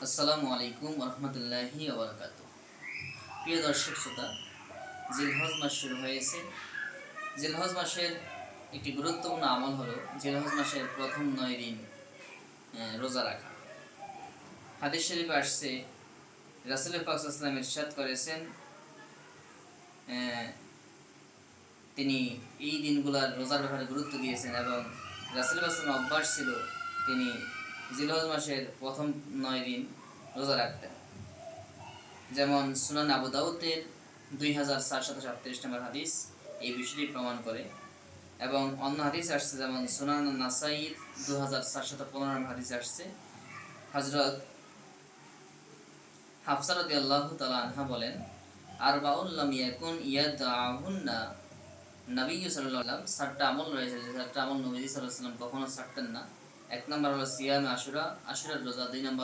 আসসালামু আলাইকুম রহমতুল্লাহি ওবরাকাত। প্রিয় দর্শক শ্রোতা, জিলহজ মাস শুরু হয়েছে। জিলহজ মাসের একটি গুরুত্বপূর্ণ আমল হলো জিলহজ মাসের প্রথম 9 দিন রোজা রাখা। হাদিস শরীফে আসছে, রাসূল পাক সাল্লাল্লাহু আলাইহি ওয়াসাল্লাম ইরশাদ করেছেন, তিনি এই দিনগুলোর রোজার ব্যাপারে গুরুত্ব দিয়েছেন এবং রাসূল পাক সাল্লাল্লাহু আলাইহি ওয়াসাল্লাম অভ্যাস ছিল তিনি জিলহজ মাসের প্রথম 9 দিন রোজা রাখতেন। যেমন সুনান আবু দাউদের 2437 নম্বর হাদিস এই বিষয়টি প্রমাণ করে, এবং অন্য হাদিস আসছে যেমন সুনান নাসাইর 2415 নম্বর হাদিস আসছে, হযরত হাফসা রাদিয়াল্লাহু তাআলা আনহা বলেন, আরবাউন লাম ইয়াকুন ইয়াদআহুন্না নবী সাল্লাল্লাহু আলাইহি ওয়াসাল্লাম। 7টা আমল রয়েছে যে 7টা আমল নবী সাল্লাল্লাহু আলাইহি ওয়াসাল্লাম কখনো ছাড়তেন না। 1 নম্বর হলো সিয়াম আশুরা, আশুরার রোজা। 2 নম্বর